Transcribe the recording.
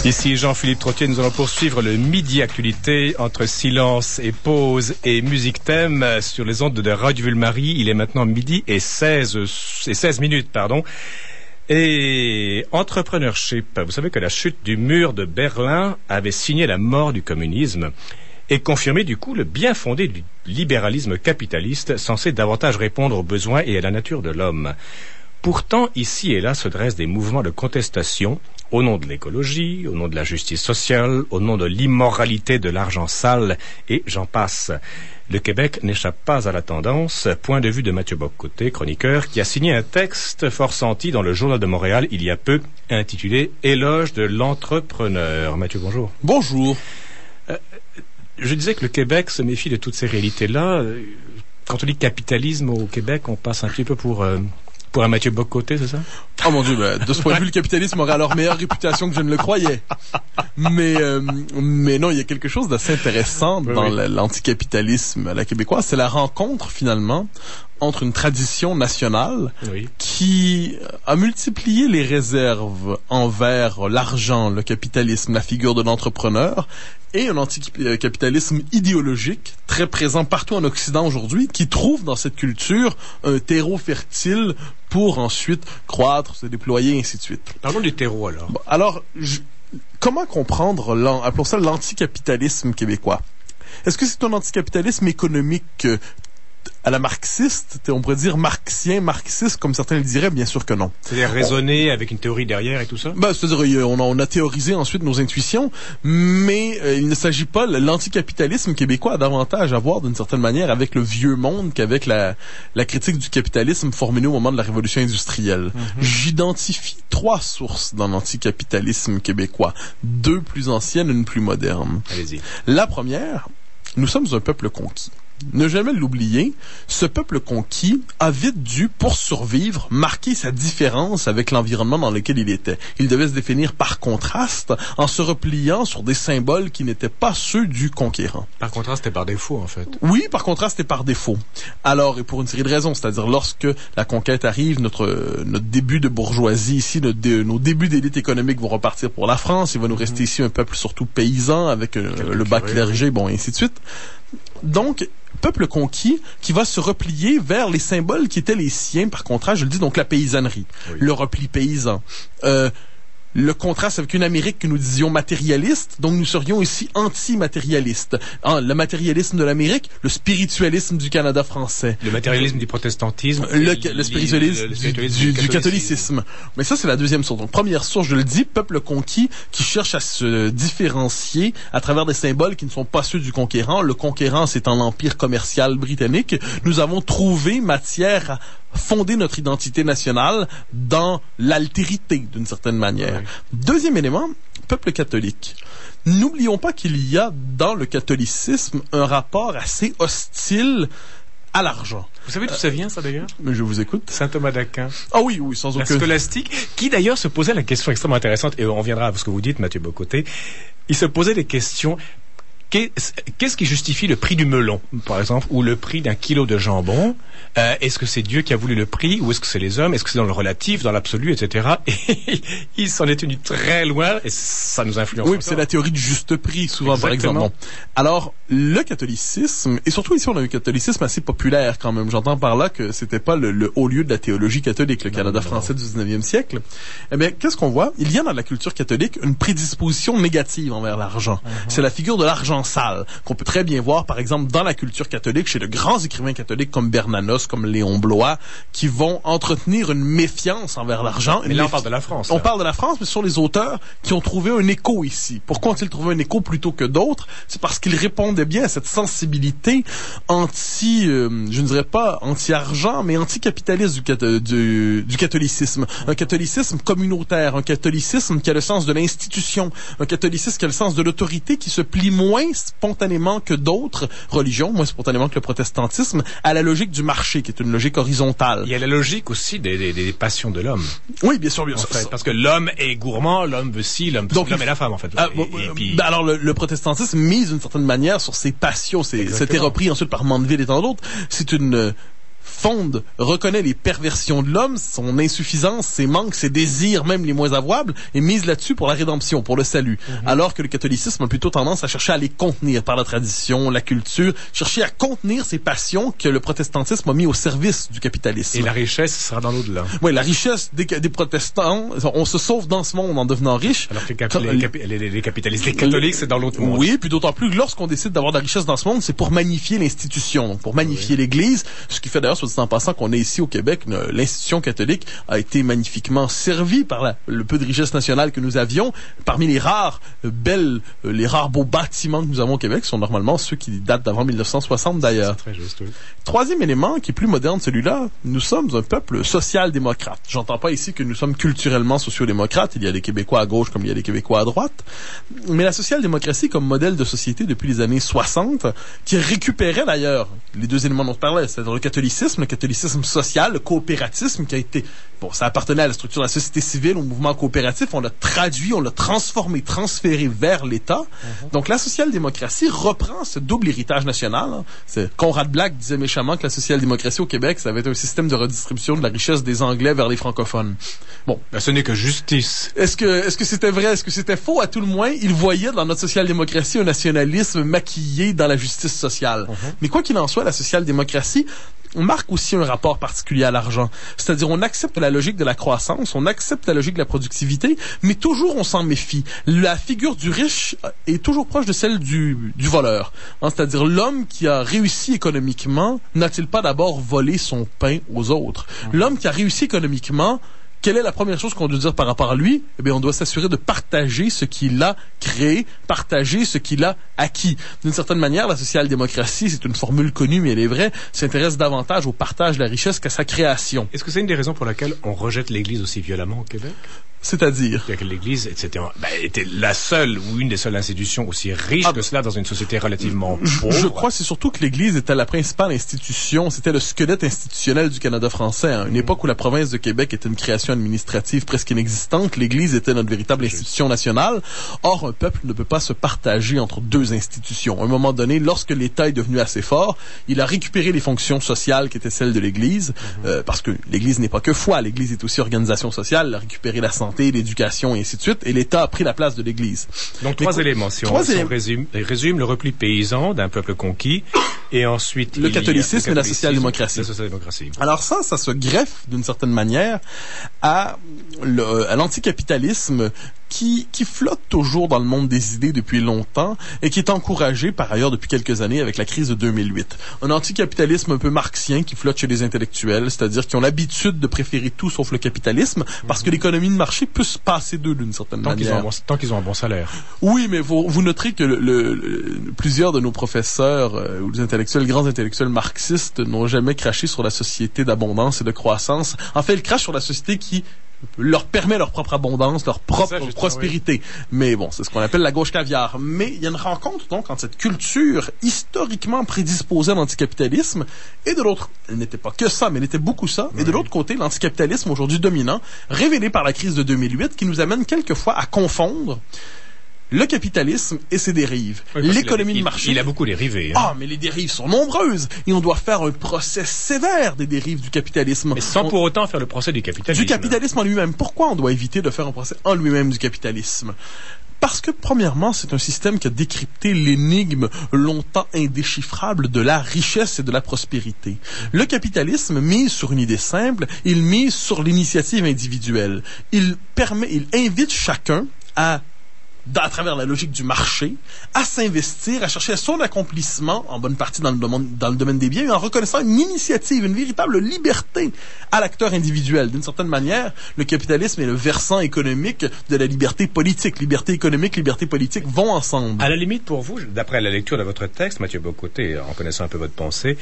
Ici Jean-Philippe Trottier, nous allons poursuivre le Midi Actualité entre silence et pause et musique thème sur les ondes de Radio Ville-Marie. Il est maintenant midi et 16 minutes, pardon. Et entrepreneurship, vous savez que la chute du mur de Berlin avait signé la mort du communisme et confirmé du coup le bien fondé du libéralisme capitaliste censé davantage répondre aux besoins et à la nature de l'homme. Pourtant, ici et là se dressent des mouvements de contestation au nom de l'écologie, au nom de la justice sociale, au nom de l'immoralité de l'argent sale, et j'en passe. Le Québec n'échappe pas à la tendance. Point de vue de Mathieu Bock-Côté, chroniqueur, qui a signé un texte fort senti dans le Journal de Montréal il y a peu, intitulé « Éloge de l'entrepreneur ». Mathieu, bonjour. Bonjour. Je disais que le Québec se méfie de toutes ces réalités-là. Quand on dit capitalisme au Québec, on passe un petit peu pour un Mathieu Bock-Côté, c'est ça? Oh mon Dieu, de ce point de vue, le capitalisme aurait alors meilleure réputation que je ne le croyais. Mais non, il y a quelque chose d'assez intéressant dans l'anticapitalisme à la québécoise. C'est la rencontre, finalement, entre une tradition nationale qui a multiplié les réserves envers l'argent, le capitalisme, la figure de l'entrepreneur, et un anticapitalisme idéologique très présent partout en Occident aujourd'hui, qui trouve dans cette culture un terreau fertile pour ensuite croître, se déployer, et ainsi de suite. Parlons du terreau alors. Bon, alors, comment comprendre, appelons ça l'anticapitalisme québécois? Est-ce que c'est un anticapitalisme économique à la marxiste, on pourrait dire marxiste, comme certains le diraient? Bien sûr que non. C'est-à-dire raisonner avec une théorie derrière et tout ça? C'est-à-dire, on a théorisé ensuite nos intuitions, mais il ne s'agit pas, l'anticapitalisme québécois a davantage à voir d'une certaine manière avec le vieux monde qu'avec la critique du capitalisme formulée au moment de la révolution industrielle. J'identifie 3 sources dans l'anticapitalisme québécois, 2 plus anciennes et une plus moderne. Allez-y. La première, nous sommes un peuple conquis. Ne jamais l'oublier, ce peuple conquis a vite dû, pour survivre, marquer sa différence avec l'environnement dans lequel il était. Il devait se définir par contraste, en se repliant sur des symboles qui n'étaient pas ceux du conquérant. Par contraste et par défaut, en fait. Oui, par contraste et par défaut. Alors, et pour une série de raisons, c'est-à-dire lorsque la conquête arrive, notre début de bourgeoisie ici, nos débuts d'élite économique vont repartir pour la France, il va nous rester ici un peuple surtout paysan, avec le bas clergé, bon, et ainsi de suite. Donc, peuple conquis qui va se replier vers les symboles qui étaient les siens, par contraste, je le dis, donc la paysannerie, le repli paysan, le contraste avec une Amérique que nous disions matérialiste, donc nous serions ici anti-matérialistes. Le matérialisme de l'Amérique, le spiritualisme du Canada français. Le matérialisme du protestantisme. Le spiritualisme du catholicisme. Mais ça, c'est la deuxième source. Donc, première source, je le dis, peuple conquis qui cherche à se différencier à travers des symboles qui ne sont pas ceux du conquérant. Le conquérant, c'est en l'empire commercial britannique. Nous avons trouvé matière à fonder notre identité nationale dans l'altérité, d'une certaine manière. Deuxième élément, peuple catholique. N'oublions pas qu'il y a dans le catholicisme un rapport assez hostile à l'argent. Vous savez d'où ça vient, ça, d'ailleurs? Mais je vous écoute. Saint Thomas d'Aquin. Ah oui, sans aucun... La scolastique, qui d'ailleurs se posait la question extrêmement intéressante, et on reviendra à ce que vous dites, Mathieu Bock-Côté. Il se posait des questions... Qu'est-ce qui justifie le prix du melon, par exemple, ou le prix d'un kilo de jambon? Est-ce que c'est Dieu qui a voulu le prix, ou est-ce que c'est les hommes? Est-ce que c'est dans le relatif, dans l'absolu, etc.? Et il s'en est tenu très loin, et ça nous influence. Oui, c'est la théorie du juste prix, souvent, Exactement. par exemple. Alors, le catholicisme, et surtout ici, on a un catholicisme assez populaire quand même. J'entends par là que c'était pas le haut lieu de la théologie catholique, le Canada français du 19e siècle. Eh bien, qu'est-ce qu'on voit? Il y a dans la culture catholique une prédisposition négative envers l'argent. C'est la figure de l'argent sale, qu'on peut très bien voir, par exemple, dans la culture catholique, chez de grands écrivains catholiques comme Bernanos, comme Léon Bloy, qui vont entretenir une méfiance envers l'argent. Mais là, on parle de la France. On parle de la France, mais ce sont les auteurs qui ont trouvé un écho ici. Pourquoi ont-ils trouvé un écho plutôt que d'autres? C'est parce qu'ils répondaient bien à cette sensibilité je ne dirais pas anti-argent, mais anti-capitaliste du catholicisme. Un catholicisme communautaire, un catholicisme qui a le sens de l'institution, un catholicisme qui a le sens de l'autorité, qui se plie moins spontanément que d'autres religions, moins spontanément que le protestantisme, à la logique du marché, qui est une logique horizontale. Il y a la logique aussi des passions de l'homme. Oui, bien sûr, bien sûr. Parce que l'homme est gourmand, l'homme veut ci, l'homme et la femme, en fait. Alors, le protestantisme mise d'une certaine manière sur ses passions. C'était repris ensuite par Mandeville et tant d'autres. C'est une reconnaît les perversions de l'homme, son insuffisance, ses manques, ses désirs, même les moins avouables, et mise là-dessus pour la rédemption, pour le salut. Alors que le catholicisme a plutôt tendance à chercher à les contenir par la tradition, la culture, chercher à contenir ces passions que le protestantisme a mis au service du capitalisme. Et la richesse sera dans l'au-delà. Oui, la richesse des protestants, on se sauve dans ce monde en devenant riche. Alors que les capitalistes, les catholiques, c'est dans l'autre monde. Oui, puis d'autant plus que lorsqu'on décide d'avoir de la richesse dans ce monde, c'est pour magnifier l'institution, donc pour magnifier l'Église, ce qui fait d'ailleurs, soit dit en passant, qu'on est ici au Québec, l'institution catholique a été magnifiquement servie par le peu de richesse nationale que nous avions. Parmi les rares beaux bâtiments que nous avons au Québec sont normalement ceux qui datent d'avant 1960 d'ailleurs. C'est très juste, oui. Troisième élément, qui est plus moderne celui-là, nous sommes un peuple social-démocrate. J'entends pas ici que nous sommes culturellement sociaux-démocrates, il y a des Québécois à gauche comme il y a des Québécois à droite, mais la social-démocratie comme modèle de société depuis les années 60, qui récupérait d'ailleurs les deux éléments dont je parlais, c'est-à-dire le catholicisme social, le coopératisme qui a été, ça appartenait à la structure de la société civile, au mouvement coopératif, on l'a traduit, on l'a transformé, transféré vers l'État. Donc la social-démocratie reprend ce double héritage national. C'est Conrad Black disait méchamment que la social-démocratie au Québec, ça avait été un système de redistribution de la richesse des Anglais vers les francophones. Bon. Ce n'est que justice. Est-ce que c'était vrai? Est-ce que c'était faux? À tout le moins, il voyait dans notre social-démocratie un nationalisme maquillé dans la justice sociale. Mais quoi qu'il en soit, la social-démocratie marque aussi un rapport particulier à l'argent. C'est-à-dire, on accepte la logique de la croissance, on accepte la logique de la productivité, mais toujours on s'en méfie. La figure du riche est toujours proche de celle du voleur. C'est-à-dire, l'homme qui a réussi économiquement n'a-t-il pas d'abord volé son pain aux autres? L'homme qui a réussi économiquement, quelle est la première chose qu'on doit dire par rapport à lui? Eh bien, on doit s'assurer de partager ce qu'il a créé, partager ce qu'il a acquis. D'une certaine manière, la social-démocratie, c'est une formule connue, mais elle est vraie, s'intéresse davantage au partage de la richesse qu'à sa création. Est-ce que c'est une des raisons pour laquelle on rejette l'Église aussi violemment au Québec? C'est-à-dire que l'Église était la seule ou une des seules institutions aussi riches que cela dans une société relativement pauvre. Je crois que c'est surtout que l'Église était la principale institution, c'était le squelette institutionnel du Canada français. À une époque où la province de Québec était une création administrative presque inexistante, l'Église était notre véritable institution nationale. Or, un peuple ne peut pas se partager entre deux institutions. À un moment donné, lorsque l'État est devenu assez fort, il a récupéré les fonctions sociales qui étaient celles de l'Église, parce que l'Église n'est pas que foi, l'Église est aussi organisation sociale, il a récupéré la santé, l'éducation et ainsi de suite, et l'État a pris la place de l'Église. Donc trois éléments, si on résume le repli paysan d'un peuple conquis, et ensuite le catholicisme et la social-démocratie. Alors ça se greffe d'une certaine manière à l'anticapitalisme qui flotte toujours dans le monde des idées depuis longtemps et qui est encouragé par ailleurs depuis quelques années avec la crise de 2008. Un anticapitalisme un peu marxien qui flotte chez les intellectuels, c'est-à-dire qui ont l'habitude de préférer tout sauf le capitalisme parce que l'économie de marché peut se passer d'eux d'une certaine manière. Tant qu'ils ont un bon salaire. Oui, mais vous noterez que plusieurs de nos professeurs ou les grands intellectuels marxistes n'ont jamais craché sur la société d'abondance et de croissance. En fait, ils crachent sur la société qui leur permet leur propre abondance, leur propre prospérité. Oui. Mais bon, c'est ce qu'on appelle la gauche caviar. Mais il y a une rencontre donc entre cette culture historiquement prédisposée à l'anticapitalisme et de l'autre, elle n'était pas que ça, mais elle était beaucoup ça, et de l'autre côté, l'anticapitalisme aujourd'hui dominant, révélé par la crise de 2008, qui nous amène quelquefois à confondre le capitalisme et ses dérives. Oui, l'économie de marché. Il a beaucoup dérivé. Ah, mais les dérives sont nombreuses. Et on doit faire un procès sévère des dérives du capitalisme. Mais sans pour autant faire le procès du capitalisme. Du capitalisme en lui-même. Pourquoi on doit éviter de faire un procès en lui-même du capitalisme? Parce que, premièrement, c'est un système qui a décrypté l'énigme longtemps indéchiffrable de la richesse et de la prospérité. Le capitalisme mise sur une idée simple, il mise sur l'initiative individuelle. Il invite chacun à travers la logique du marché, à s'investir, à chercher son accomplissement, en bonne partie dans le domaine des biens, et en reconnaissant une initiative, une véritable liberté à l'acteur individuel. D'une certaine manière, le capitalisme et le versant économique de la liberté politique. Liberté économique, liberté politique vont ensemble. À la limite, pour vous, d'après la lecture de votre texte, Mathieu Bock-Côté, en connaissant un peu votre pensée,